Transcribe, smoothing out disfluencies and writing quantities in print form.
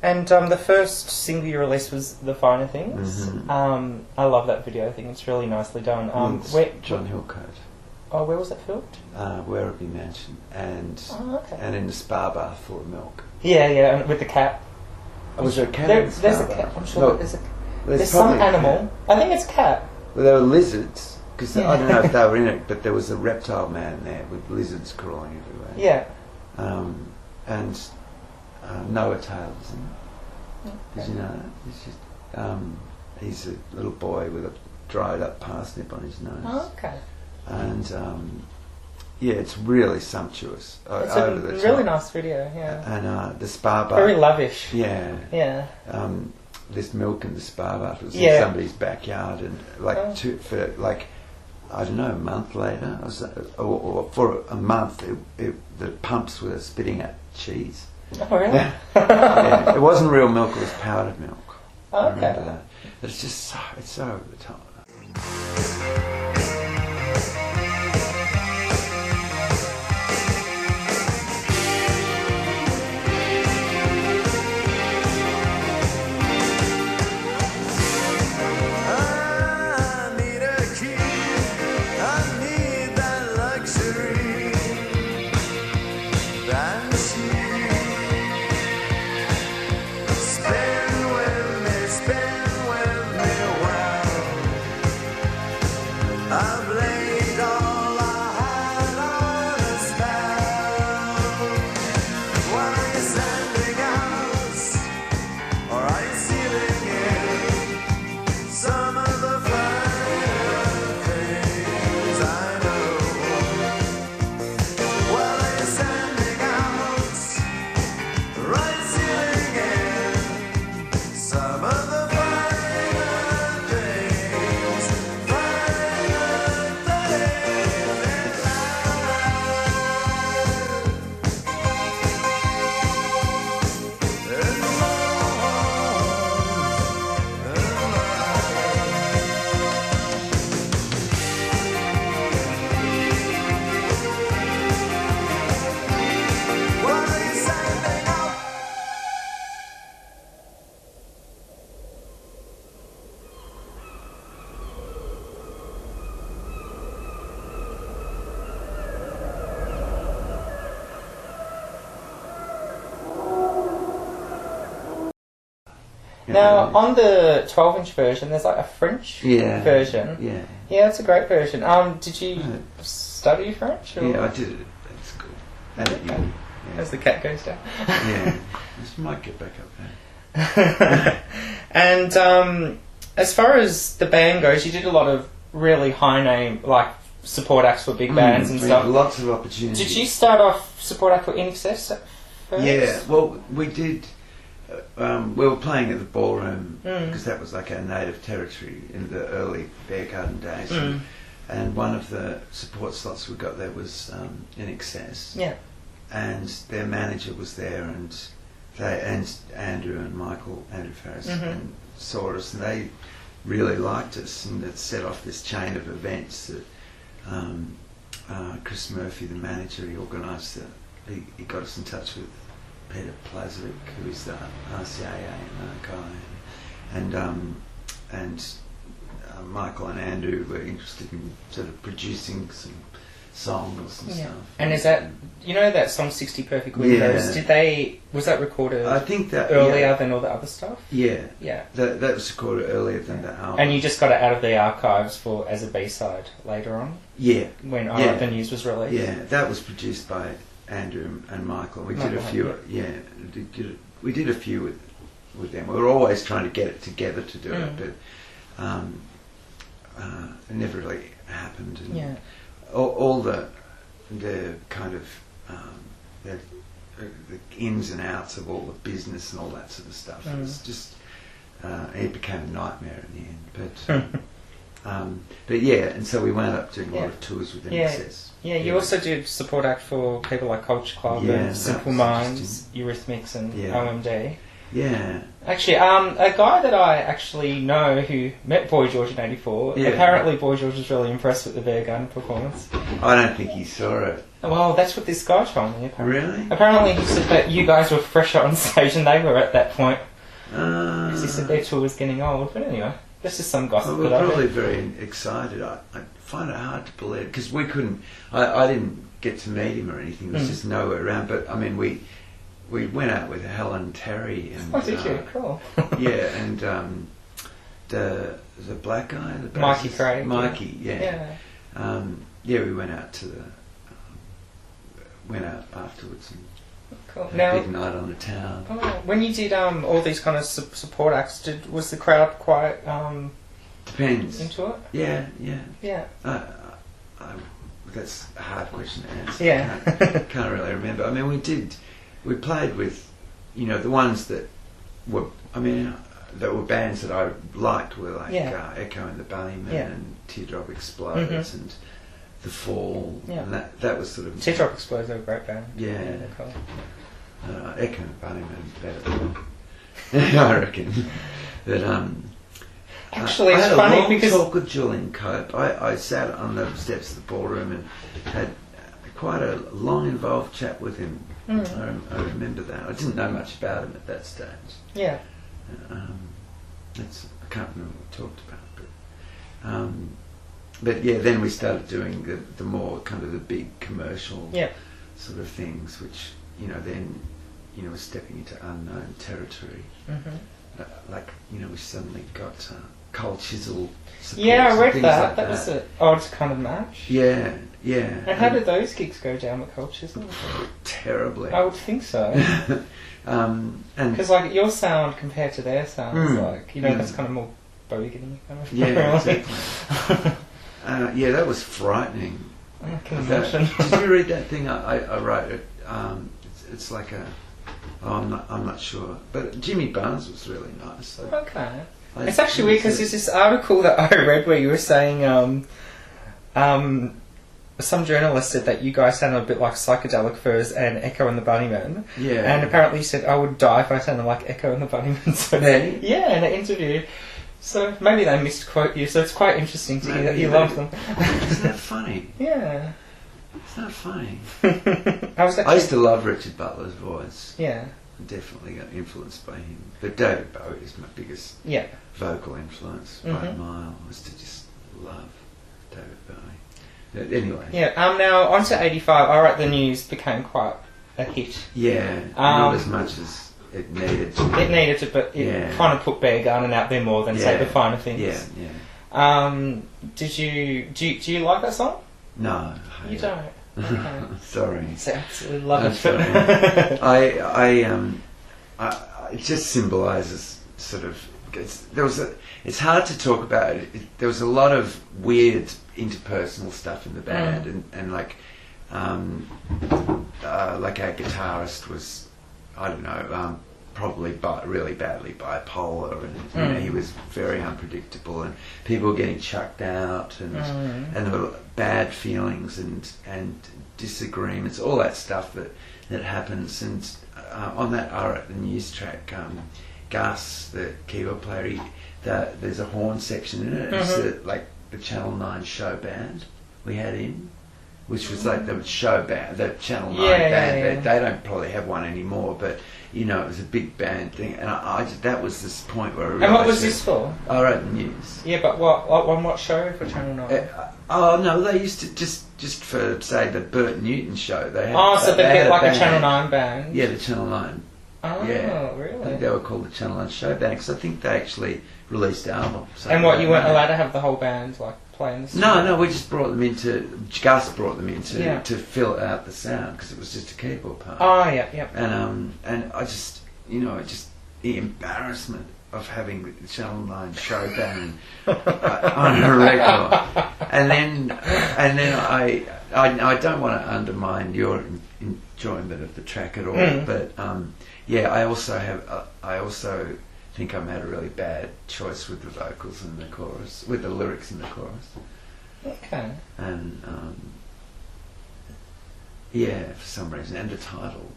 And the first single you released was The Finer Things. Mm-hmm. I love that video. I think it's really nicely done. John Hillcoat. Oh, where was that filmed? Werribee Mansion, and in the spa bath full of milk. Yeah, and with the cat. Was there a cat in the There's spa a cat. bath? I'm sure Look, there's some animal. I think it's a cat. Well, there were lizards, because I don't know if they were in it, but there was a reptile man there with lizards crawling everywhere. Yeah. And Noah Taylor's in it. Did you know that? It's just, he's a little boy with a dried up parsnip on his nose. Oh, okay. And it's really sumptuous. It's over a the really top. nice video, yeah. And the spa bath. Very lavish. Yeah. Yeah. This milk in the spa bath was in somebody's backyard, and I don't know, a month later, or for a month, the pumps were spitting out cheese. Oh, really? Yeah, it wasn't real milk; it was powdered milk. Okay. I remember that. But it's just it's so over the top. Now, on the 12-inch version, there's like a French version. Yeah. Yeah, it's a great version. Did you study French? Or? Yeah, I did it at school. And at uni. Yeah. As the cat goes down. Yeah. This might get back up there. And as far as the band goes, you did a lot of really high-name, like, support acts for big bands and stuff. Lots of opportunities. Did you start off support act for INXS first? Yeah, well, we did. We were playing at the ballroom because that was like our native territory in the early Beargarden days. And one of the support slots we got there was INXS. Yeah. And their manager was there, and Andrew and Andrew Farris, and saw us, and they really liked us, and it set off this chain of events that Chris Murphy, the manager, he organised. He got us in touch with Peter Plazovic, who is the RCAA guy, and Michael and Andrew were interested in sort of producing some songs and stuff. And is that, you know, that song 60 Perfect Windows, was that recorded I think that earlier than all the other stuff? Yeah. Yeah. That was recorded earlier than the album. And you just got it out of the archives as a B-side later on? Yeah. When I Write the News was released? Yeah, that was produced by Andrew and Michael. We did a few, we did a few with them. We were always trying to get it together to do it, but it never really happened. And all the kind of the ins and outs of all the business and all that sort of stuff. It was just it became a nightmare in the end. But yeah, and so we wound up doing a lot of tours with INXS. Yeah, you also did support act for people like Culture Club and Simple Minds, Eurythmics and OMD. Yeah. Actually, a guy that I actually know who met Boy George in '84. Yeah. Apparently, Boy George was really impressed with the Beargarden performance. I don't think he saw it. Well, that's what this guy told me. Apparently. Really? Apparently, he said that you guys were fresher on stage and they were at that point. Uh, Because he said their tour was getting old. But anyway, this is some gossip. Well, that we're I probably heard. very excited. I find it hard to believe because we couldn't. I didn't get to meet him or anything. There was just nowhere around. But I mean, we went out with Helen Terry and. Oh, did you? Cool. Yeah, and the black guy, the Mikey bassist, Craig. Mikey, Yeah. Yeah, we went out to went out afterwards and Cool. had a Now, big night on the town. when you did all these kind of support acts, was the crowd quite Depends. into it? Yeah. Yeah. That's a hard question to answer. Yeah. Can't really remember. I mean, we played with, the ones that were, that were bands that I liked were like Echo and the Bunnymen and Teardrop Explodes and The Fall. Yeah. And that was sort of... Teardrop Explodes are a great band. Yeah. They're cool. Echo and the Bunnymen better than I reckon. But, Actually, I it's had a funny long because talk with Julian Cope. I sat on the steps of the ballroom and had quite a long, involved chat with him. I remember that. I didn't know much about him at that stage. yeah, I can't remember what we talked about, but yeah, then we started doing the more kind of the big commercial sort of things, which then was stepping into unknown territory. Like we suddenly got Cold Chisel. Yeah, I read things that. like That was an odd kind of match. Yeah. And how did those gigs go down with Cold Chisel? Terribly. I would think so. And Because like your sound compared to their sound, that's kind of more bogey kind of. yeah, really. exactly. Yeah, that was frightening. I can imagine. Did you read that thing I wrote? It. It's like a. I'm not sure, but Jimmy Barnes was really nice. Okay. It's actually weird because there's this article that I read where you were saying some journalist said that you guys sounded a bit like Psychedelic Furs and Echo and the Bunnymen. Yeah. And apparently you said, I would die if I sounded like Echo and the Bunnymen. So yeah, in an interview. So maybe they misquote you, so it's quite interesting to hear that you love them. Isn't that funny? Yeah. It's not funny. I used to love Richard Butler's voice. Yeah. I definitely got influenced by him. But David Bowie is my biggest vocal influence by a mile. I used to just love David Bowie. But anyway. Yeah, now on to 85. I Write the News became quite a hit. Yeah, not as much as it needed to. It needed to, but it kind of put Beargarden out there more than, say, the Finer Things. Yeah. Do you like that song? No. You don't? Okay. Sorry. I absolutely love it. It just symbolises sort of. It's hard to talk about it. There was a lot of weird interpersonal stuff in the band, and like our guitarist was, I don't know, probably really badly bipolar, and he was very unpredictable, and people were getting chucked out, and there were bad feelings and disagreements, all that stuff that happens. And on that the News track, Gus, the keyboard player, there's a horn section in it. It's like the Channel 9 show band we had in, which was like the show band, the Channel 9 band. They don't probably have one anymore, but it was a big band thing, and that was this point where I realised. And what was this for? I Wrote the News. Yeah, but on what show for Channel 9? Oh no, they used to just for say the Bert Newton show. They had, so they get like a Channel 9 band. Yeah, the Channel 9. Oh, yeah. Really? I think they were called the Channel 9 show band because I think they actually released albums. And what, you weren't allowed to have the whole band like play in the studio? No, we just brought them into. Gus brought them into to fill out the sound because it was just a keyboard part. Oh yeah. And I just the embarrassment of having the Channel 9 show band on a record, and then I don't want to undermine your enjoyment of the track at all, but I also think I made a really bad choice with the vocals and the chorus, with the lyrics in the chorus. Okay. And for some reason, and the title.